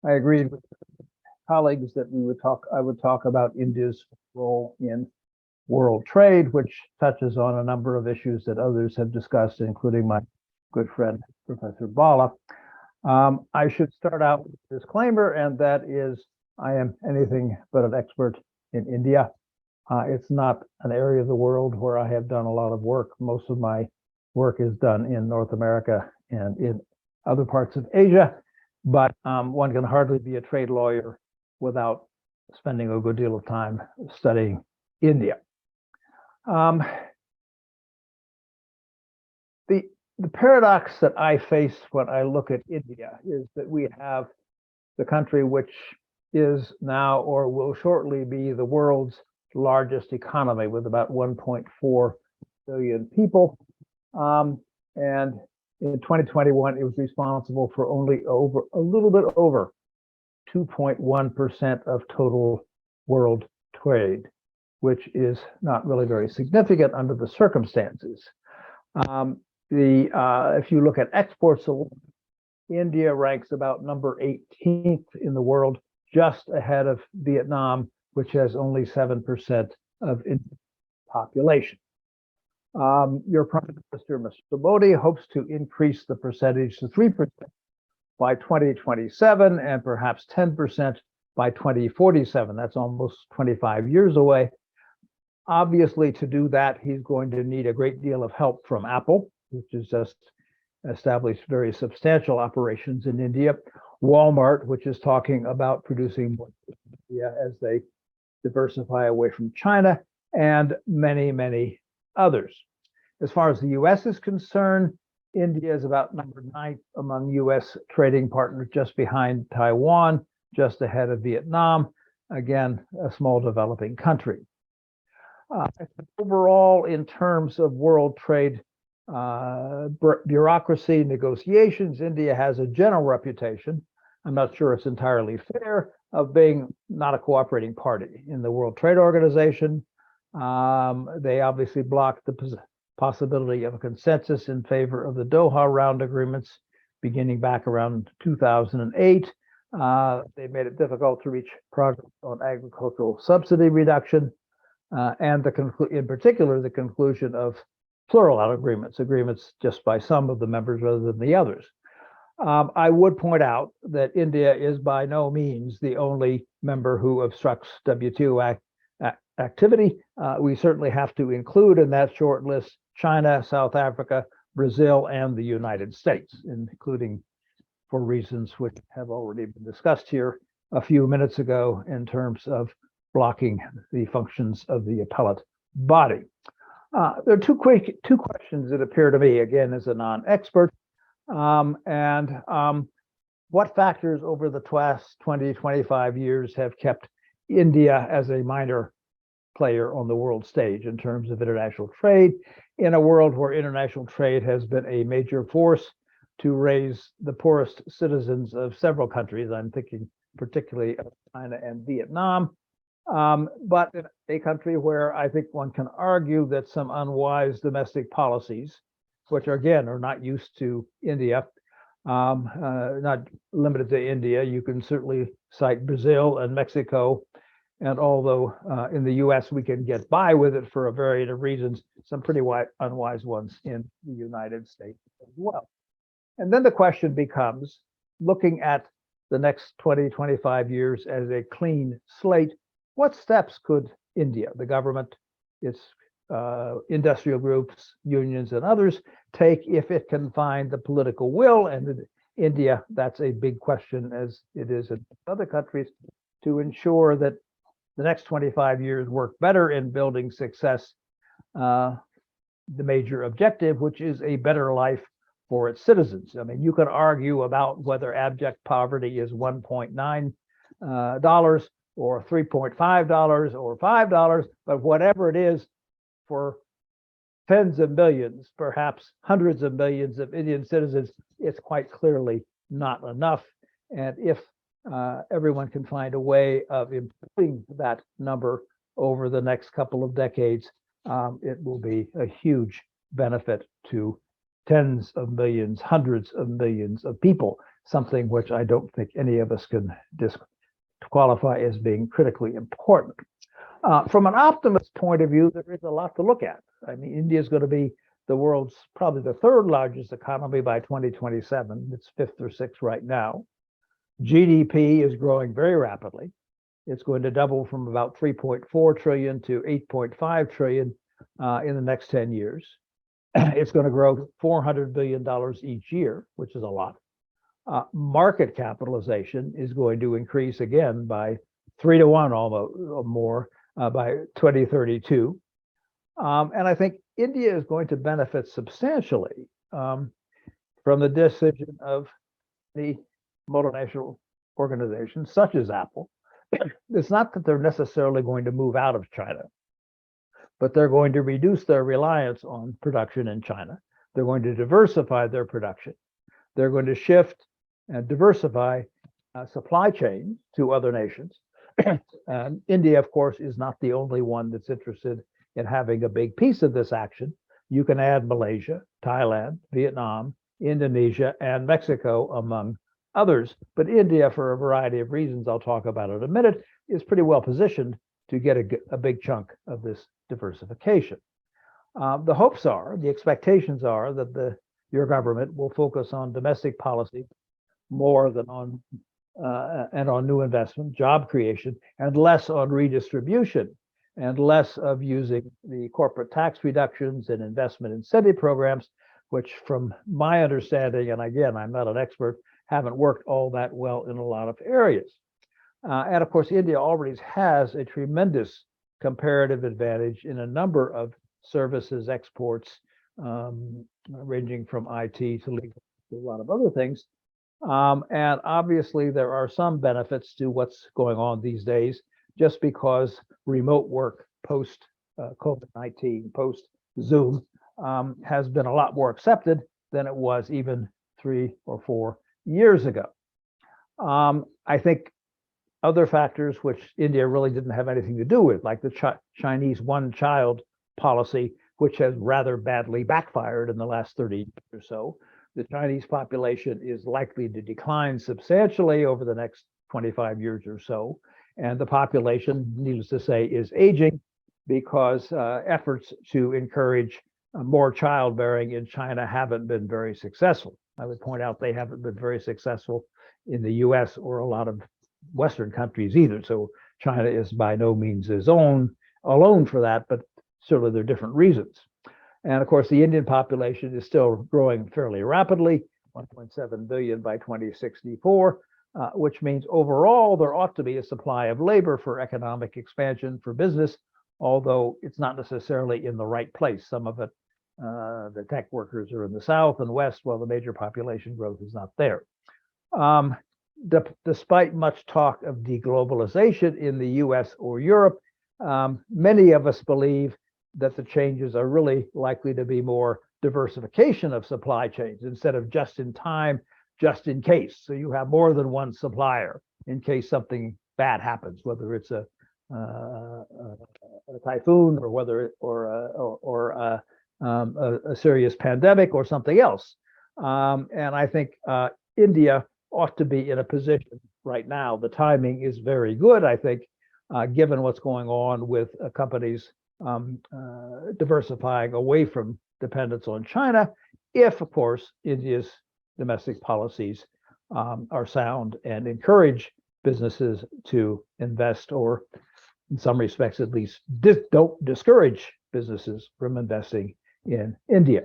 I agreed with colleagues that I would talk about India's role in world trade, which touches on a number of issues that others have discussed, including my good friend, Professor Bala. I should start out with a disclaimer, and that is I am anything but an expert in India. It's not an area of the world where I have done a lot of work. Most of my work is done in North America and in other parts of Asia, but one can hardly be a trade lawyer without spending a good deal of time studying India. The paradox that I face when I look at India is that we have the country which is now or will shortly be the world's largest economy with about 1.4 billion people. And in 2021, it was responsible for only a little bit over 2.1% of total world trade, which is not really very significant under the circumstances. If you look at exports, India ranks about number 18th in the world, just ahead of Vietnam, which has only 7% of India's population. Your Prime Minister, Mr. Modi, hopes to increase the percentage to 3% by 2027 and perhaps 10% by 2047. That's almost 25 years away. Obviously, to do that, he's going to need a great deal of help from Apple, which has just established very substantial operations in India. Walmart, which is talking about producing more in India as they diversify away from China, and many, many others. As far as the U.S. is concerned, India is about number 9th among U.S. trading partners, just behind Taiwan, just ahead of Vietnam, again, a small developing country. Overall, in terms of world trade bureaucracy negotiations, India has a general reputation, I'm not sure it's entirely fair, of being not a cooperating party in the World Trade Organization. They obviously blocked the possibility of a consensus in favor of the Doha round agreements beginning back around 2008. They made it difficult to reach progress on agricultural subsidy reduction, and in particular, the conclusion of plural agreements just by some of the members rather than the others. I would point out that India is by no means the only member who obstructs WTO activity. We certainly have to include in that short list China, South Africa, Brazil, and the United States, including for reasons which have already been discussed here a few minutes ago in terms of blocking the functions of the appellate body. There are two questions that appear to me, again, as a non-expert. What factors over the past 20, 25 years have kept India as a minor player on the world stage in terms of international trade, in a world where international trade has been a major force to raise the poorest citizens of several countries? I'm thinking particularly of China and Vietnam. But in a country where I think one can argue that some unwise domestic policies, which again are not used to India, not limited to India, you can certainly cite Brazil and Mexico. And although in the US we can get by with it for a variety of reasons, some pretty unwise ones in the United States as well. And then the question becomes, looking at the next 20, 25 years as a clean slate, what steps could India, the government, its industrial groups, unions, and others take if it can find the political will? And in India, that's a big question, as it is in other countries, to ensure that the next 25 years work better in building success, the major objective, which is a better life for its citizens. I mean, you can argue about whether abject poverty is $1.9 or $3.5 or $5, but whatever it is, for tens of millions, perhaps hundreds of millions of Indian citizens, it's quite clearly not enough. And if everyone can find a way of improving that number over the next couple of decades, it will be a huge benefit to tens of millions, hundreds of millions of people. something which I don't think any of us can disqualify as being critically important. From an optimist point of view, there is a lot to look at. I mean, India is going to be the world's probably the third largest economy by 2027. It's fifth or sixth right now. GDP is growing very rapidly. It's going to double from about 3.4 trillion to 8.5 trillion in the next 10 years. It's going to grow $400 billion each year, which is a lot. Market capitalization is going to increase again by 3 to 1 almost or more by 2032. And I think India is going to benefit substantially from the decision of the multinational organizations such as Apple. It's not that they're necessarily going to move out of China, but they're going to reduce their reliance on production in China. They're going to diversify their production. They're going to shift and diversify supply chains to other nations. And India, of course, is not the only one that's interested in having a big piece of this action. You can add Malaysia, Thailand, Vietnam, Indonesia, and Mexico, among others. But India, for a variety of reasons I'll talk about in a minute, is pretty well positioned to get a big chunk of this diversification. The hopes are, the expectations are that your government will focus on domestic policy more than on new investment, job creation, and less on redistribution, and less of using the corporate tax reductions and investment incentive programs, which from my understanding, and again, I'm not an expert, haven't worked all that well in a lot of areas. And of course, India already has a tremendous comparative advantage in a number of services exports, ranging from IT to legal, to a lot of other things. And obviously, there are some benefits to what's going on these days, just because remote work post COVID-19, post Zoom, has been a lot more accepted than it was even 3 or 4 years ago. I think other factors which India really didn't have anything to do with, like the Chinese one-child policy, which has rather badly backfired in the last 30 years or so. The Chinese population is likely to decline substantially over the next 25 years or so. And the population, needless to say, is aging because efforts to encourage more childbearing in China haven't been very successful. I would point out they haven't been very successful in the US or a lot of Western countries either. So China is by no means alone for that, but certainly there are different reasons. And of course, the Indian population is still growing fairly rapidly, 1.7 billion by 2064, which means overall there ought to be a supply of labor for economic expansion for business, although it's not necessarily in the right place. Some of it, the tech workers are in the south and west, while the major population growth is not there. Despite much talk of deglobalization in the US or Europe, many of us believe that the changes are really likely to be more diversification of supply chains instead of just in time, just in case. So you have more than one supplier in case something bad happens, whether it's a typhoon or whether a serious pandemic or something else. And I think India ought to be in a position right now. The timing is very good, I think, given what's going on with companies diversifying away from dependence on China, if, of course, India's domestic policies are sound and encourage businesses to invest, or in some respects at least don't discourage businesses from investing in India.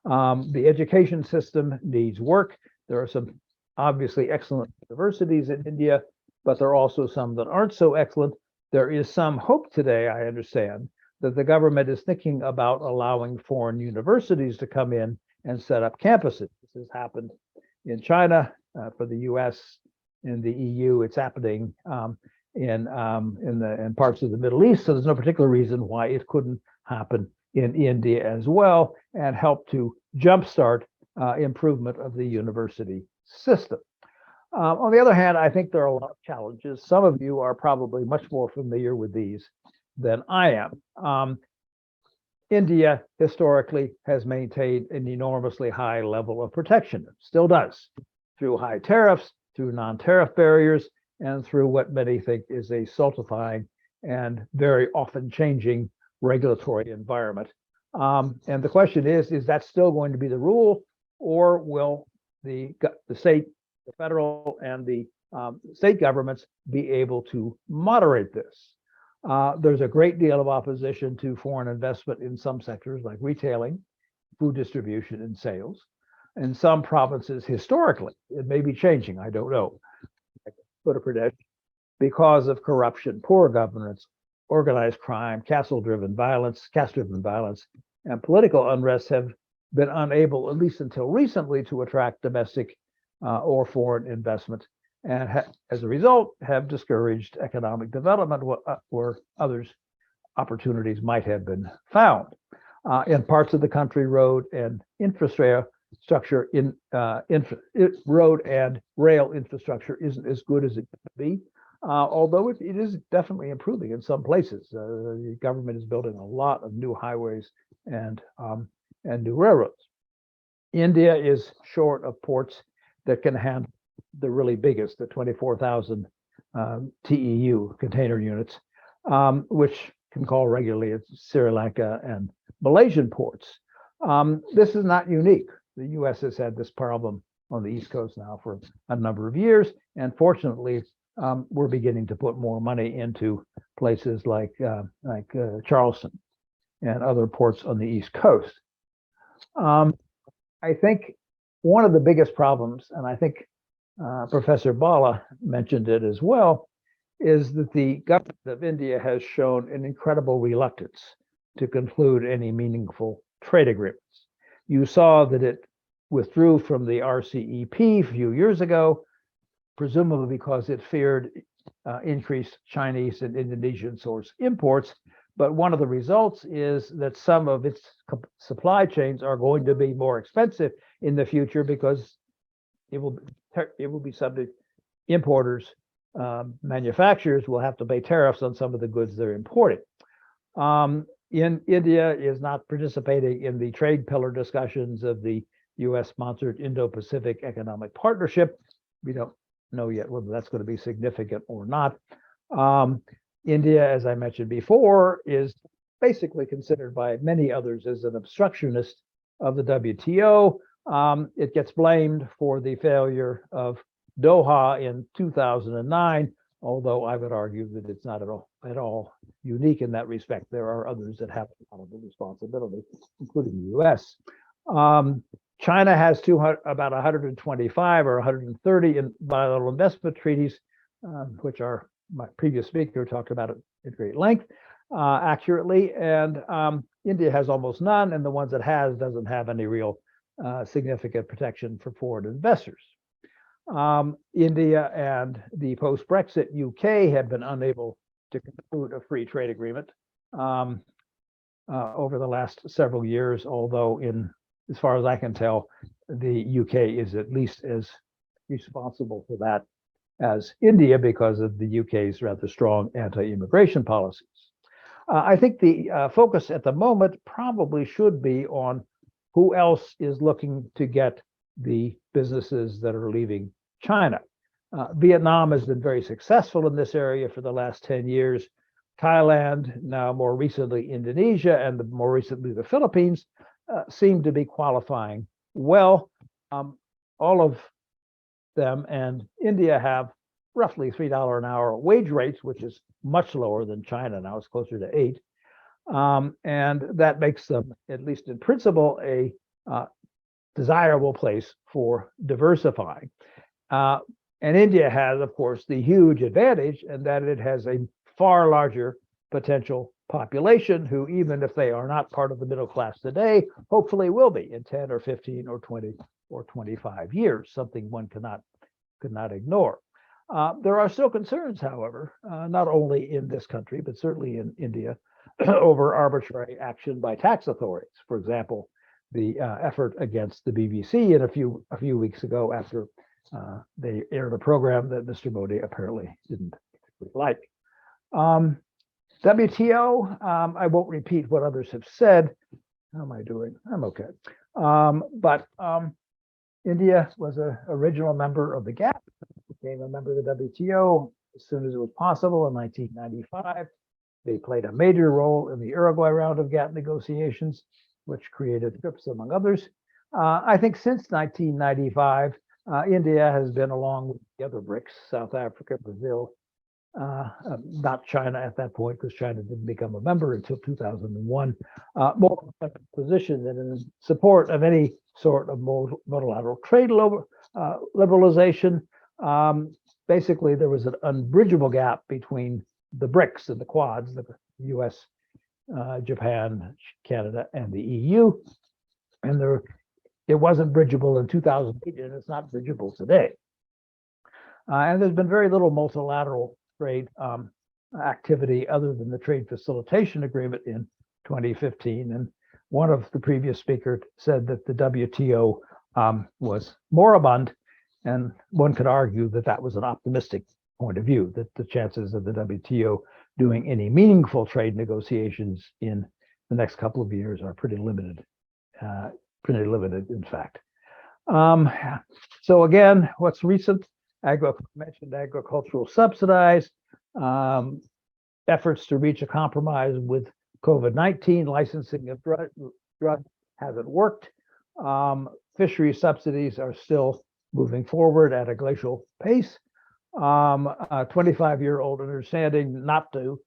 The education system needs work. There are some obviously excellent universities in India, but there are also some that aren't so excellent. There is some hope today, I understand, that the government is thinking about allowing foreign universities to come in and set up campuses. This has happened in China, for the US, in the EU. It's happening in parts of the Middle East. So there's no particular reason why it couldn't happen in India as well, and help to jumpstart improvement of the university system. On the other hand, I think there are a lot of challenges. Some of you are probably much more familiar with these than I am. India historically has maintained an enormously high level of protection, still does. through high tariffs, through non-tariff barriers, and through what many think is a stultifying and very often changing regulatory environment. And the question is that still going to be the rule, or will the state, the federal, and the state governments be able to moderate this? There's a great deal of opposition to foreign investment in some sectors like retailing, food distribution, and sales. In some provinces, historically, it may be changing, I don't know, because of corruption, poor governance, organized crime, caste-driven violence, and political unrest have been unable, at least until recently, to attract domestic or foreign investment, and as a result, have discouraged economic development where others opportunities might have been found. In parts of the country, road and road and rail infrastructure isn't as good as it could be, although it is definitely improving in some places. The government is building a lot of new highways and new railroads. India is short of ports that can handle the really biggest, the 24,000 TEU container units, which can call regularly at Sri Lanka and Malaysian ports. This is not unique. The U.S. has had this problem on the East Coast now for a number of years, and fortunately, we're beginning to put more money into places like Charleston and other ports on the East Coast. I think one of the biggest problems, and I think Professor Bala mentioned it as well, is that the government of India has shown an incredible reluctance to conclude any meaningful trade agreements. You saw that it withdrew from the RCEP a few years ago, presumably because it feared increased Chinese and Indonesian source imports. But one of the results is that some of its supply chains are going to be more expensive in the future because it will be subject, importers, manufacturers will have to pay tariffs on some of the goods they're importing. India is not participating in the trade pillar discussions of the US-sponsored Indo-Pacific Economic Partnership. We don't know yet whether that's going to be significant or not. India, as I mentioned before, is basically considered by many others as an obstructionist of the WTO. It gets blamed for the failure of Doha in 2009, although I would argue that it's not at all unique in that respect. There are others that have a lot of the responsibility, including the US. China has about 125 or 130 in bilateral investment treaties, which my previous speaker talked about it at great length, accurately, and India has almost none, and the ones it has doesn't have any real significant protection for foreign investors. India and the post-Brexit UK have been unable to conclude a free trade agreement over the last several years, although as far as I can tell, the UK is at least as responsible for that as India because of the UK's rather strong anti-immigration policies. I think the focus at the moment probably should be on who else is looking to get the businesses that are leaving China. Vietnam has been very successful in this area for the last 10 years. Thailand, now more recently Indonesia, and more recently the Philippines seem to be qualifying well. All of them and India have roughly $3 an hour wage rates, which is much lower than China now. It's closer to $8. And that makes them, at least in principle, a desirable place for diversifying. And India has, of course, the huge advantage in that it has a far larger potential population who, even if they are not part of the middle class today, hopefully will be in 10 or 15 or 20 or 25 years, something one could not ignore. There are still concerns, however, not only in this country, but certainly in India, over arbitrary action by tax authorities. For example, the effort against the BBC a few weeks ago after they aired a program that Mr. Modi apparently didn't like. WTO, I won't repeat what others have said. How am I doing? I'm okay. But India was an original member of the GATT, became a member of the WTO as soon as it was possible in 1995. They played a major role in the Uruguay round of GATT negotiations, which created TRIPS, among others. I think since 1995, India has been, along with the other BRICS, South Africa, Brazil, not China at that point, because China didn't become a member until 2001, more position than in support of any sort of multilateral trade liberalization. Basically, there was an unbridgeable gap between the BRICS and the Quads, the US, Japan, Canada, and the EU. And it wasn't bridgeable in 2008, and it's not bridgeable today. And there's been very little multilateral trade activity other than the Trade Facilitation Agreement in 2015. And one of the previous speakers said that the WTO was moribund, and one could argue that that was an optimistic point of view, that the chances of the WTO doing any meaningful trade negotiations in the next couple of years are pretty limited, in fact. So again, what's recent? Mentioned agricultural subsidized, efforts to reach a compromise with COVID-19, licensing of drugs hasn't worked. Fishery subsidies are still moving forward at a glacial pace. A 25-year-old understanding not to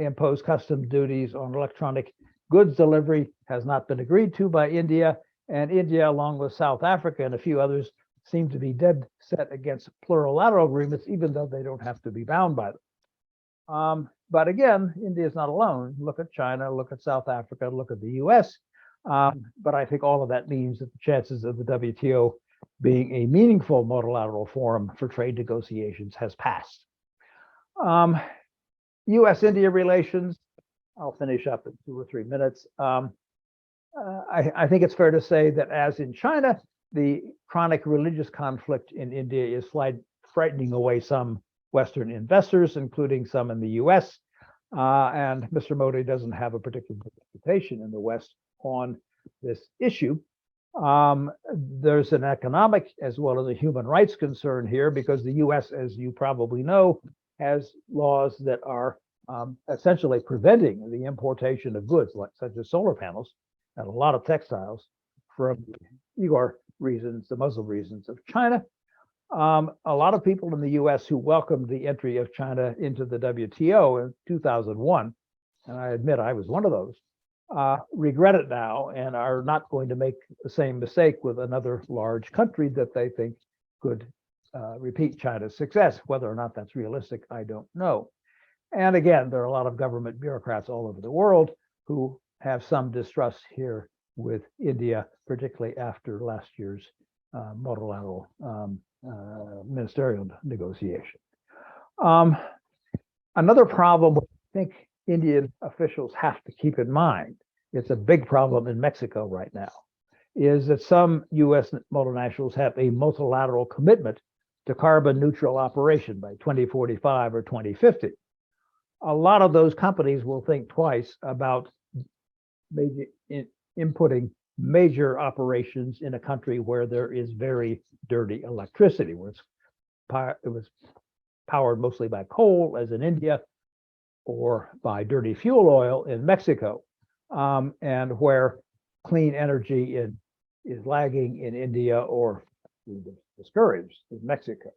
impose custom duties on electronic goods delivery has not been agreed to by India, and India, along with South Africa and a few others, seem to be dead set against plurilateral agreements, even though they don't have to be bound by them. But again, India is not alone. Look at China, look at South Africa, look at the US. But I think all of that means that the chances of the WTO being a meaningful multilateral forum for trade negotiations has passed. US-India relations, I'll finish up in 2 or 3 minutes. I think it's fair to say that, as in China, the chronic religious conflict in India is frightening away some Western investors, including some in the US. And Mr. Modi doesn't have a particular reputation in the West on this issue. There's an economic as well as a human rights concern here, because the US, as you probably know, has laws that are essentially preventing the importation of goods such as solar panels and a lot of textiles from the Muslim reasons of China. A lot of people in the US who welcomed the entry of China into the WTO in 2001, and I admit I was one of those, regret it now and are not going to make the same mistake with another large country that they think could repeat China's success. Whether or not that's realistic, I don't know. And again, there are a lot of government bureaucrats all over the world who have some distrust here with India, particularly after last year's multilateral ministerial negotiation. Another problem which I think Indian officials have to keep in mind, it's a big problem in Mexico right now, is that some US multinationals have a multilateral commitment to carbon neutral operation by 2045 or 2050. A lot of those companies will think twice about inputting major operations in a country where there is very dirty electricity, where it was powered mostly by coal, as in India, or by dirty fuel oil in Mexico, and where clean energy is lagging in India or discouraged in Mexico.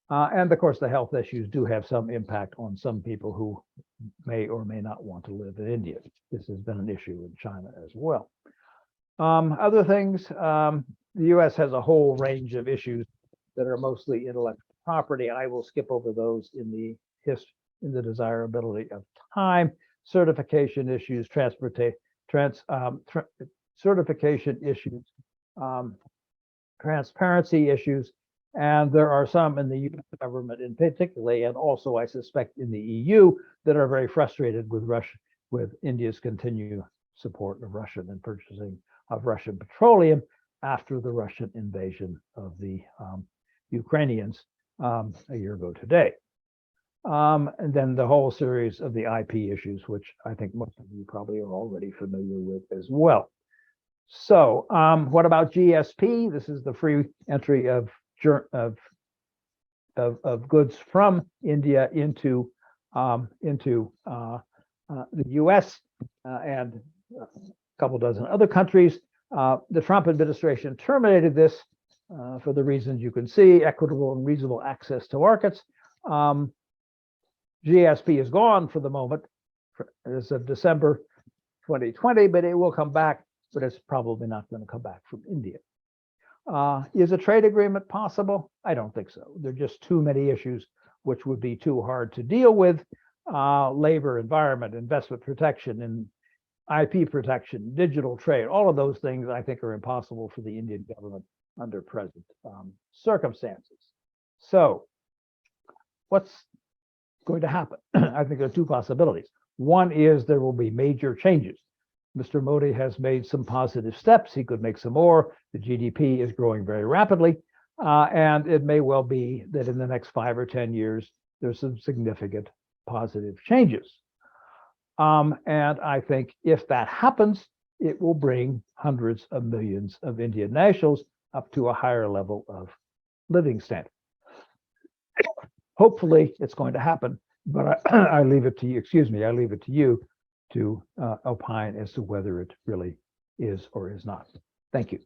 And of course, the health issues do have some impact on some people who may or may not want to live in India. This has been an issue in China as well. Other things, the US has a whole range of issues that are mostly intellectual property. I will skip over those in the desirability of time. Certification issues, certification issues, transparency issues, and there are some in the US government in particularly, and also I suspect in the EU, that are very frustrated with India's continued support of Russia and purchasing of Russian petroleum after the Russian invasion of the Ukrainians a year ago today. And then the whole series of the IP issues, which I think most of you probably are already familiar with as well. So what about GSP? This is the free entry of goods from India into the U.S. And a couple dozen other countries. The Trump administration terminated this for the reasons you can see: equitable and reasonable access to markets. GSP is gone for the moment as of December 2020, but it will come back, but it's probably not going to come back from India. Is a trade agreement possible? I don't think so. There are just too many issues which would be too hard to deal with. Labor, environment, investment protection, and IP protection, digital trade, all of those things I think are impossible for the Indian government under present circumstances. So what's going to happen? I think there are two possibilities. One is there will be major changes. Mr. Modi has made some positive steps. He could make some more. The GDP is growing very rapidly. And it may well be that in the next 5 or 10 years, there's some significant positive changes. And I think if that happens, it will bring hundreds of millions of Indian nationals up to a higher level of living standard. Hopefully it's going to happen, but I leave it to you, I leave it to you to opine as to whether it really is or is not. Thank you.